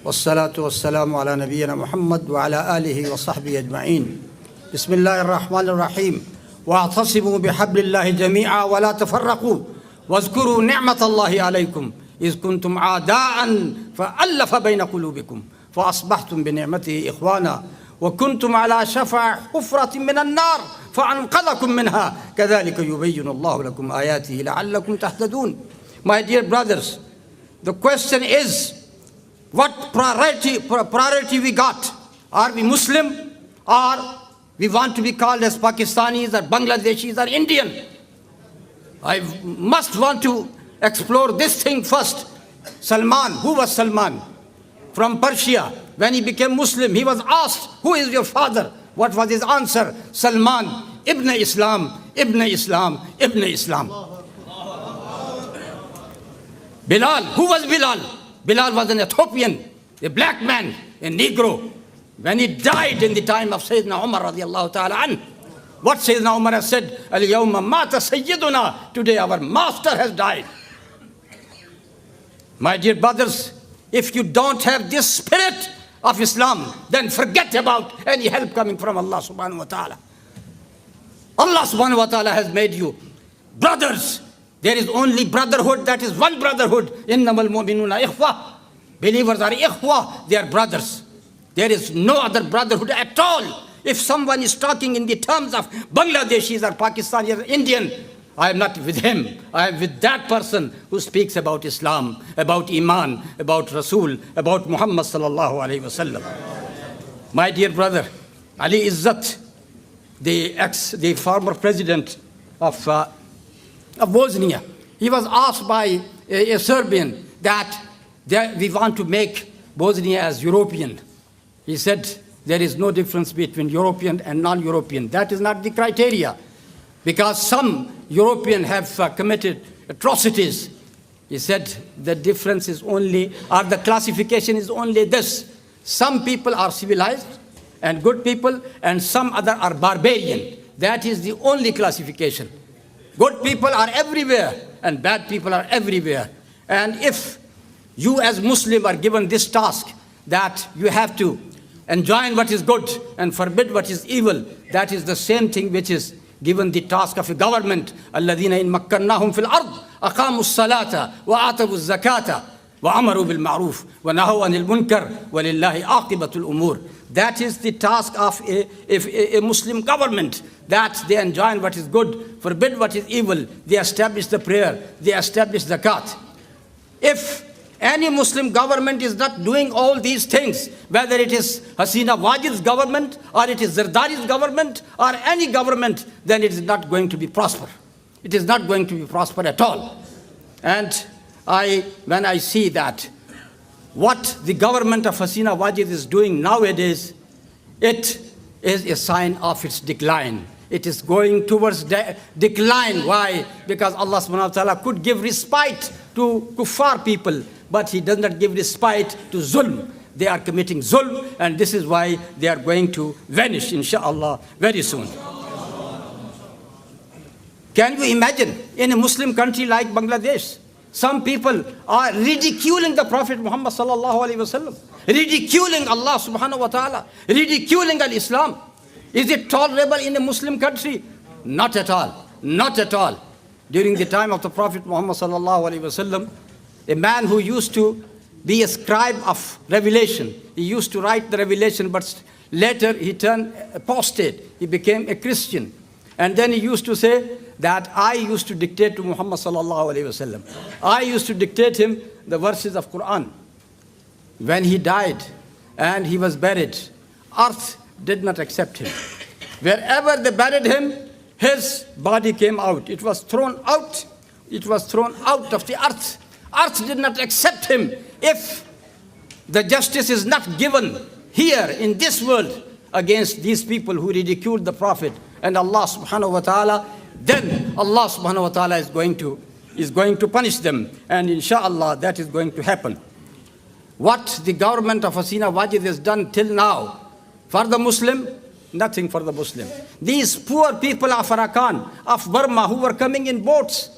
والصلاة والسلام على نبينا محمد وعلى آله وصحبه أجمعين. بسم الله الرحمن الرحيم. واعتصموا بحبل الله جميعا ولا تفرقوا واذكروا نعمة الله عليكم إذ كنتم أعداء فألف بين قلوبكم فأصبحتم بنعمته إخوانا وكنتم على شفا حفرة من النار فأنقذكم منها كذلك يبين الله لكم آياته لعلكم تهتدون. My dear brothers, the question is, what priority we got? Are we Muslim, or we want to be called as Pakistanis or Bangladeshis or Indian? I must want to explore this thing first. Salman, who was Salman? From Persia. When he became Muslim, he was asked, who is your father? What was his answer? Salman, Ibn Islam, Ibn Islam, Ibn Islam. Bilal, who was Bilal? Bilal was an Ethiopian, a black man, a Negro. When he died in the time of Sayyidina Umar radiallahu ta'ala anhu, what Sayyidina Umar has said, Al-Yawma mata Sayyiduna, today our master has died. My dear brothers, if you don't have this spirit of Islam, then forget about any help coming from Allah subhanahu wa ta'ala. Allah subhanahu wa ta'ala has made you brothers. There is only brotherhood, that is one brotherhood. Innamal mu'minuna ikhwa. Believers are ikhwa, they are brothers. There is no other brotherhood at all. If someone is talking in the terms of Bangladeshis or Pakistanis or Indian, I am not with him. I am with that person who speaks about Islam, about Iman, about Rasul, about Muhammad sallallahu alayhi wasallam. My dear brother, Ali Izzat, the former president of Bosnia, he was asked by a Serbian that we want to make Bosnia as European. He said, there is no difference between European and non-European. That is not the criteria. Because some Europeans have committed atrocities. He said the difference is only, or the classification is only this. Some people are civilized and good people, and some other are barbarian. That is the only classification. Good people are everywhere, and bad people are everywhere. And if you as Muslim are given this task, that you have to enjoin what is good and forbid what is evil, that is the same thing which is given the task of a government. الَّذِينَ إِن مَكَّنَّاهُمْ فِي الْأَرْضِ أَقَامُوا الصَّلَاةَ وَآتَوُا الزَّكَاةَ وَأَمَرُوا بِالْمَعْرُوفِ وَنَهَوْا عَنِ الْمُنكَرِ وَلِلَّهِ عَاقِبَةُ الْأُمُورِ. That is the task of a Muslim government, that they enjoin what is good, forbid what is evil, they establish the prayer, they establish zakat. If any Muslim government is not doing all these things, whether it is Hasina Wajid's government, or it is Zardari's government, or any government, then it is not going to be prosper. It is not going to be prosper at all. And when I see that what the government of Hasina Wajid is doing nowadays, it is a sign of its decline. It is going towards decline. Why? Because Allah subhanahu wa ta'ala could give respite to kuffar people, but He does not give respite to zulm. They are committing zulm, and this is why they are going to vanish, inshallah, very soon. Can you imagine in a Muslim country like Bangladesh, some people are ridiculing the Prophet Muhammad sallallahu alaihi wasallam, ridiculing Allah subhanahu wa ta'ala, ridiculing al-Islam. Is it tolerable in a Muslim country? Not at all. Not at all. During the time of the Prophet Muhammad sallallahu alaihi wasallam, a man who used to be a scribe of revelation, he used to write the revelation, but later he turned apostate. He became a Christian. And then he used to say that I used to dictate to Muhammad sallallahu alaihi wasallam. I used to dictate him the verses of Quran. When he died and he was buried, earth did not accept him. Wherever they buried him, his body came out. It was thrown out. It was thrown out of the earth. Earth did not accept him. If the justice is not given here in this world against these people who ridiculed the Prophet and Allah subhanahu wa ta'ala, then Allah subhanahu wa ta'ala is going to punish them. And inshallah that is going to happen. What the government of Hasina Wajid has done till now for the Muslim, nothing for the Muslim. These poor people of Arakan, of Burma, who were coming in boats,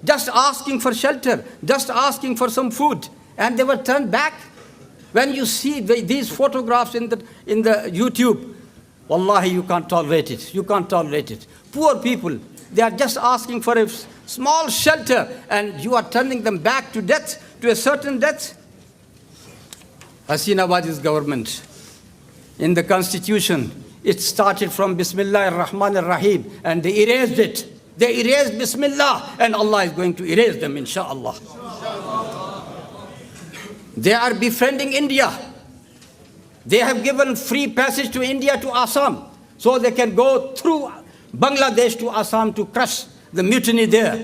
just asking for shelter, just asking for some food, and they were turned back. When you see these photographs in the YouTube, wallahi, you can't tolerate it. You can't tolerate it. Poor people, they are just asking for a small shelter, and you are turning them back to death, to a certain death. Hasina Wadi's government, in the constitution, it started from Bismillah ar-Rahman ar-Rahim, and they erased it. They erased Bismillah, and Allah is going to erase them, inshallah. They are befriending India. They have given free passage to India, to Assam, so they can go through Bangladesh to Assam to crush the mutiny there.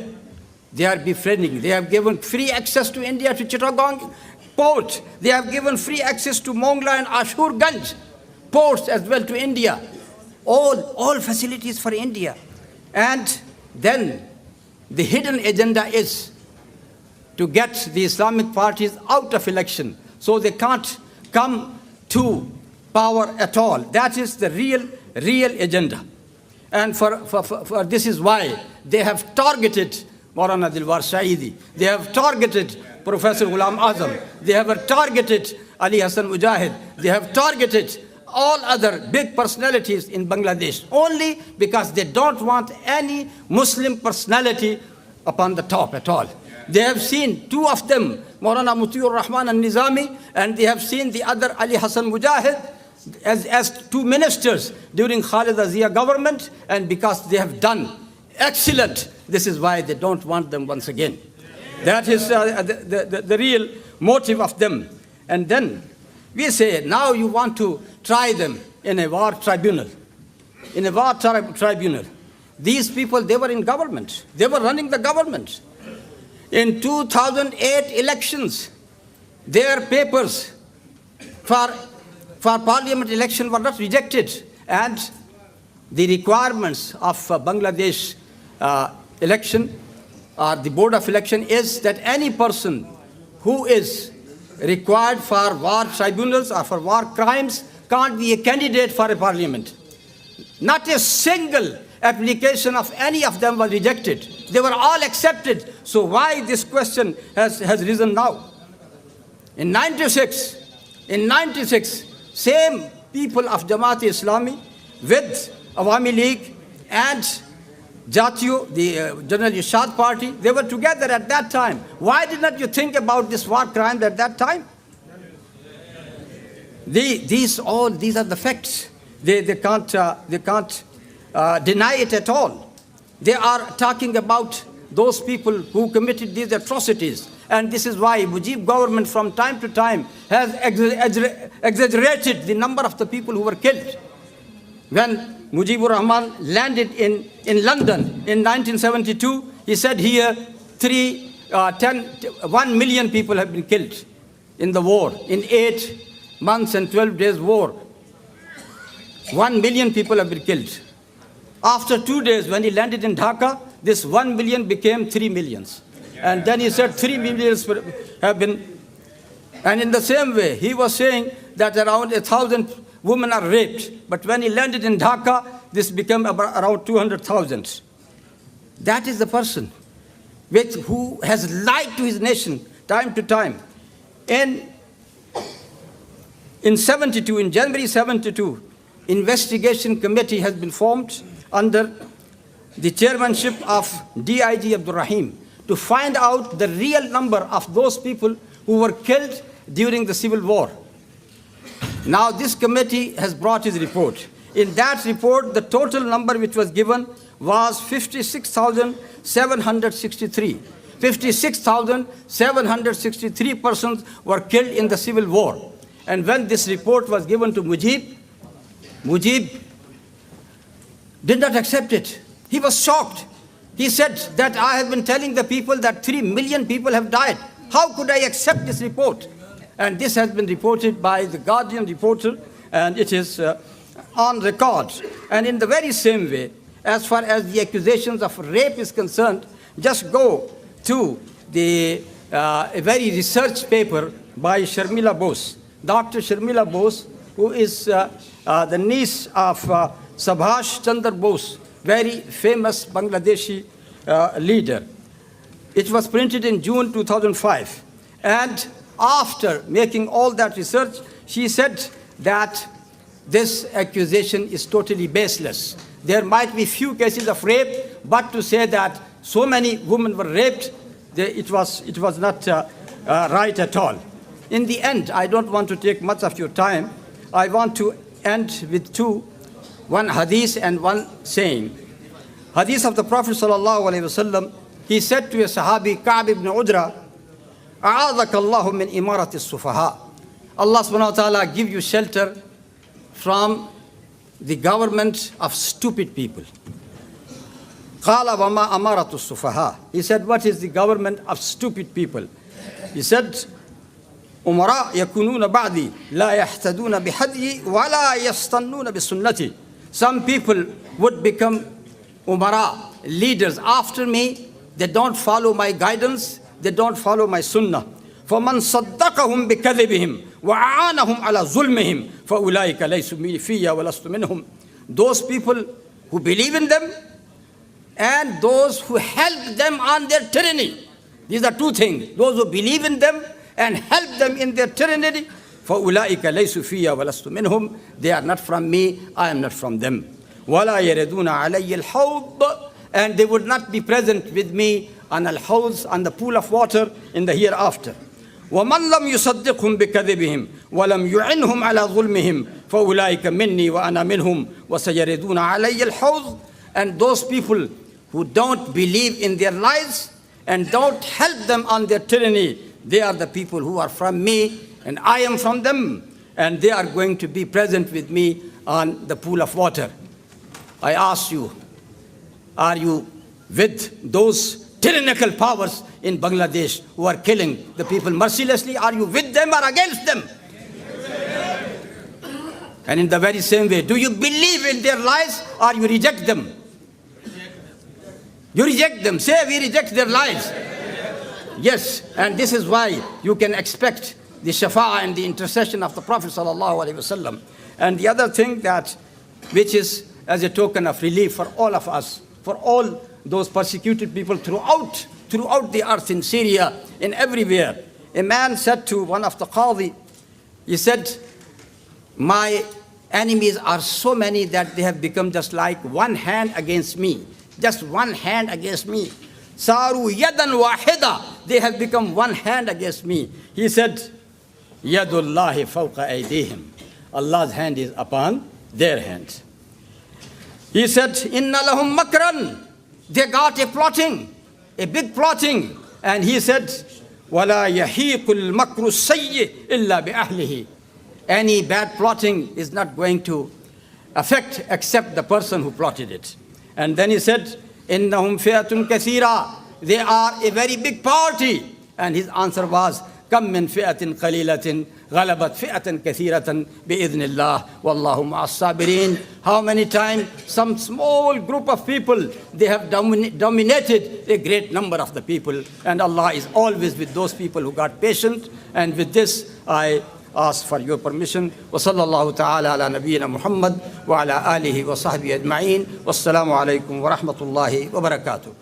They are befriending. They have given free access to India, to Chittagong port. They have given free access to Mongla and Ashurganj ports as well to India. All facilities for India. And then the hidden agenda is to get the Islamic parties out of election, so they can't come to power at all. That is the real agenda. And for this is why they have targeted Maulana Dilwar Saidi. They have targeted Professor Ghulam Azam. They have targeted Ali Hassan Mujahid. They have targeted all other big personalities in Bangladesh, only because they don't want any Muslim personality upon the top at all. They have seen two of them, Maulana Mutiur Rahman al-Nizami, and they have seen the other Ali Hassan Mujahid as two ministers during Khaleda Zia government, and because they have done excellent, this is why they don't want them once again. That is the real motive of them. And then we say, now you want to try them in a war tribunal. In a war tribunal. These people, they were in government. They were running the government. In 2008 elections, their papers for parliament election were not rejected. And the requirements of Bangladesh election, the board of election, is that any person who is required for war tribunals or for war crimes can't be a candidate for a parliament. Not a single application of any of them was rejected. They were all accepted. So why this question has risen now? In 96, same people of Jamaat-e-Islami with Awami League and Jatiyo, the General Irshad Party, they were together at that time. Why did not you think about this war crime at that time? These are the facts. They can't deny it at all. They are talking about those people who committed these atrocities. And this is why Mujib government from time to time has exaggerated the number of the people who were killed. When Mujibur Rahman landed in London in 1972, he said here 1 million people have been killed in the war, in 8 months and 12 days war. 1 million people have been killed. After 2 days, when he landed in Dhaka, this 1 million became 3 millions. And then he said 3 millions have been. And in the same way, he was saying that around 1,000 women are raped. But when he landed in Dhaka, this became around 200,000. That is the person who has lied to his nation time to time. In January 72, investigation committee has been formed under the chairmanship of DIG Abdul Rahim to find out the real number of those people who were killed during the civil war. Now this committee has brought his report. In that report, the total number which was given was 56,763. 56,763 persons were killed in the civil war. And when this report was given to Mujib did not accept it. He was shocked. He said that I have been telling the people that 3 million people have died. How could I accept this report? And this has been reported by the Guardian reporter, and it is on record. And in the very same way, as far as the accusations of rape is concerned, just go to a very research paper by Sharmila Bose. Dr. Sharmila Bose, who is the niece of Subhash Chandra Bose, very famous Bangladeshi leader. It was printed in June 2005. And after making all that research, she said that this accusation is totally baseless. There might be few cases of rape, but to say that so many women were raped, it was not right at all. In the end, I don't want to take much of your time. I want to end with one hadith and one saying. Hadith of the Prophet sallallahu alaihi wasallam. He said to a Sahabi, Ka'b ibn Udra, أَعَاذَكَ اللَّهُ مِنْ إِمَارَةِ السُّفَهَاءِ. Allah subhanahu wa ta'ala give you shelter from the government of stupid people. قَالَ وَمَا أَمَارَةُ السُّفَهَاءِ. He said, what is the government of stupid people? He said, أُمَرَاء يَكُونُونَ بَعْدِي لَا يَحْتَدُونَ بِحَدْيِ وَلَا يَسْتَنُّونَ بِسُنَّتِي. Some people would become umara, leaders after me. They don't follow my guidance. They don't follow my sunnah. فَمَنْ صَدَّقَهُمْ بِكَذِبِهِمْ وَعَانَهُمْ عَلَى ظُلْمِهِمْ فَأُولَٰئِكَ لَيْسُوا فِيَّ وَلَسْتُ مِنْهُمْ. Those people who believe in them and those who help them on their tyranny. These are two things. Those who believe in them and help them in their tyranny. فَأُولَٰئِكَ لَيْسُوا فِيَّ وَلَسْتُ مِنْهُمْ. They are not from me, I am not from them. وَلَا يَرِدُونَ عَلَيَّ الْحَوْضِ. And they would not be present with me on al-hawz, on the pool of water in the hereafter. وَمَنْ لَمْ يُصَدِّقْهُمْ بِكَذِبِهِمْ وَلَمْ يُعِنْهُمْ عَلَى ظُلْمِهِمْ فَأُولَٰئِكَ مِنِّي وَأَنَا مِنْهُمْ وَسَيَرِدُونَ عَلَيَّ الْحَوْضِ. And those people who don't believe in their lies and don't help them on their tyranny, they are the people who are from me and I am from them, and they are going to be present with me on the pool of water. I ask you, are you with those tyrannical powers in Bangladesh who are killing the people mercilessly? Are you with them or against them? And in the very same way, do you believe in their lies or you reject them? You reject them. Say, we reject their lies. Yes, and this is why you can expect the shafa'ah and the intercession of the Prophet sallallahu alaihi wasallam. And the other thing that, which is as a token of relief for all of us, for all those persecuted people throughout the earth, in Syria, in everywhere. A man said to one of the qadi, he said, my enemies are so many that they have become just like one hand against me. Just one hand against me. Saru yadan wahida. They have become one hand against me. He said, Yadullahi fawqa aydihim. Allah's hand is upon their hands. He said, Inna lahum makran. They got a plotting, a big plotting. And he said, Wala yahiqul makru sayyi illa bi ahlihi. Any bad plotting is not going to affect except the person who plotted it. And then he said, Innahum fi'atun kathira. They are a very big party. And his answer was, Kam min fi'atin qalilatin ghalabat fi'atan kathiratan bi'idhnillah wallahu ma'as sabirin. How many times some small group of people, they have dominated a great number of the people. And Allah is always with those people who got patient. And with this, I ask for your permission. Wa sallallahu ta'ala ala nabiyyina Muhammad wa ala alihi wa sahbihi ajma'in. Wassalamu alaikum wa rahmatullahi wa barakatuh.